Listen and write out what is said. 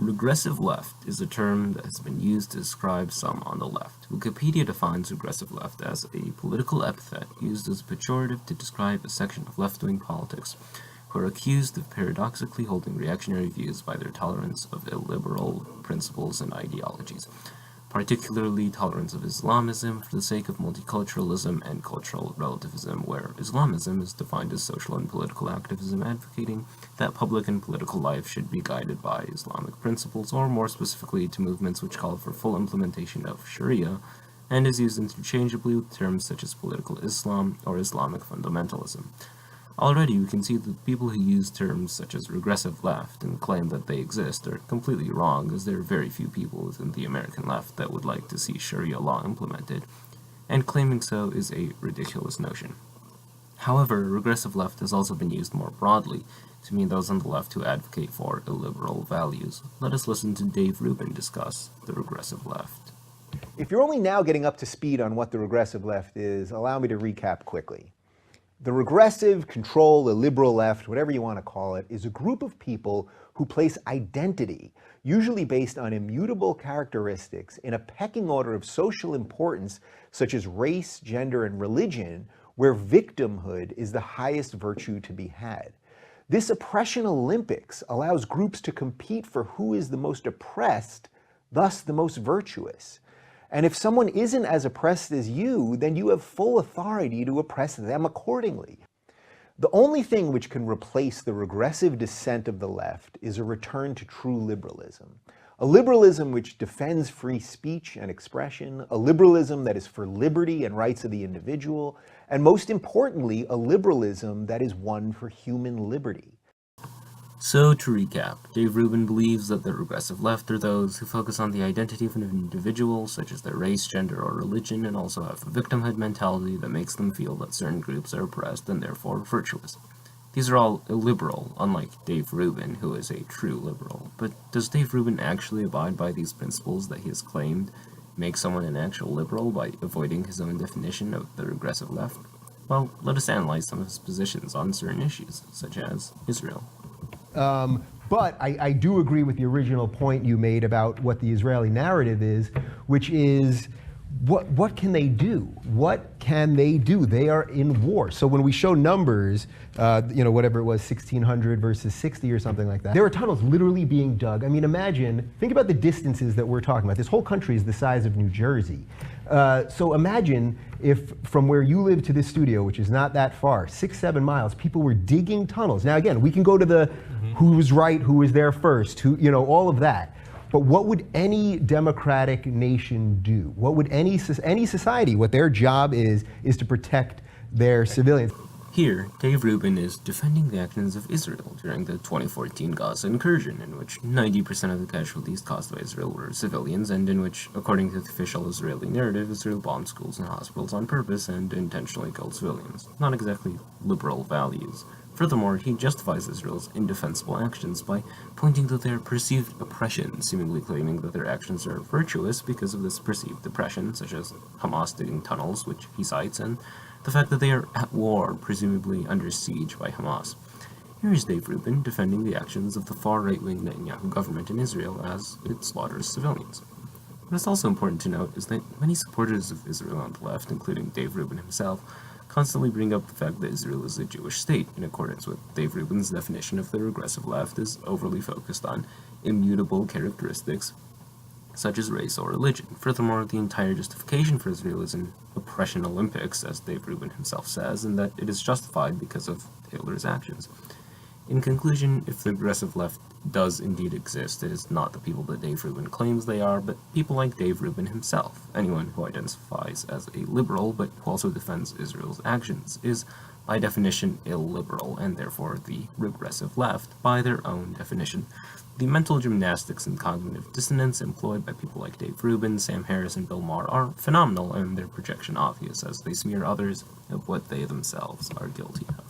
Regressive left is a term that has been used to describe some on the left. Wikipedia defines regressive left as a political epithet used as a pejorative to describe a section of left-wing politics who are accused of paradoxically holding reactionary views by their tolerance of illiberal principles and ideologies, particularly tolerance of Islamism for the sake of multiculturalism and cultural relativism, where Islamism is defined as social and political activism advocating that public and political life should be guided by Islamic principles, or more specifically to movements which call for full implementation of Sharia, and is used interchangeably with terms such as political Islam or Islamic fundamentalism. Already, we can see that people who use terms such as regressive left and claim that they exist are completely wrong, as there are very few people within the American left that would like to see Sharia law implemented, and claiming so is a ridiculous notion. However, regressive left has also been used more broadly to mean those on the left who advocate for illiberal values. Let us listen to Dave Rubin discuss the regressive left. If you're only now getting up to speed on what the regressive left is, allow me to recap quickly. The regressive, control, illiberal left, whatever you want to call it, is a group of people who place identity, usually based on immutable characteristics, in a pecking order of social importance, such as race, gender, and religion, where victimhood is the highest virtue to be had. This oppression Olympics allows groups to compete for who is the most oppressed, thus the most virtuous. And if someone isn't as oppressed as you, then you have full authority to oppress them accordingly. The only thing which can replace the regressive dissent of the left is a return to true liberalism. A liberalism which defends free speech and expression, a liberalism that is for liberty and rights of the individual, and most importantly, a liberalism that is one for human liberty. So, to recap, Dave Rubin believes that the regressive left are those who focus on the identity of an individual, such as their race, gender, or religion, and also have a victimhood mentality that makes them feel that certain groups are oppressed and therefore virtuous. These are all illiberal, unlike Dave Rubin, who is a true liberal. But does Dave Rubin actually abide by these principles that he has claimed make someone an actual liberal by avoiding his own definition of the regressive left? Well, let us analyze some of his positions on certain issues, such as Israel. But I do agree with the original point you made about what the Israeli narrative is, which is what can they do? What can they do? They are in war. So when we show numbers, whatever it was, 1,600 versus 60 or something like that, there are tunnels literally being dug. I mean, think about the distances that we're talking about. This whole country is the size of New Jersey. So imagine if from where you live to this studio, which is not that far, 6-7 miles, people were digging tunnels. Now again, we can go to the who was right, who was there first, all of that. But what would any democratic nation do? What would any society, what their job is to protect their civilians? Here, Dave Rubin is defending the actions of Israel during the 2014 Gaza incursion, in which 90% of the casualties caused by Israel were civilians, and in which, according to the official Israeli narrative, Israel bombed schools and hospitals on purpose and intentionally killed civilians. Not exactly liberal values. Furthermore, he justifies Israel's indefensible actions by pointing to their perceived oppression, seemingly claiming that their actions are virtuous because of this perceived oppression, such as Hamas digging tunnels, which he cites, and the fact that they are at war, presumably under siege by Hamas. Here is Dave Rubin defending the actions of the far right-wing Netanyahu government in Israel as it slaughters civilians. What is also important to note is that many supporters of Israel on the left, including Dave Rubin himself, constantly bring up the fact that Israel is a Jewish state, in accordance with Dave Rubin's definition of the regressive left is overly focused on immutable characteristics such as race or religion. Furthermore, the entire justification for Israel is an oppression Olympics, as Dave Rubin himself says, and that it is justified because of Hitler's actions. In conclusion, if the regressive left does indeed exist, it is not the people that Dave Rubin claims they are, but people like Dave Rubin himself. Anyone who identifies as a liberal, but who also defends Israel's actions, is by definition illiberal, and therefore the regressive left by their own definition. The mental gymnastics and cognitive dissonance employed by people like Dave Rubin, Sam Harris, and Bill Maher are phenomenal, and their projection obvious as they smear others of what they themselves are guilty of.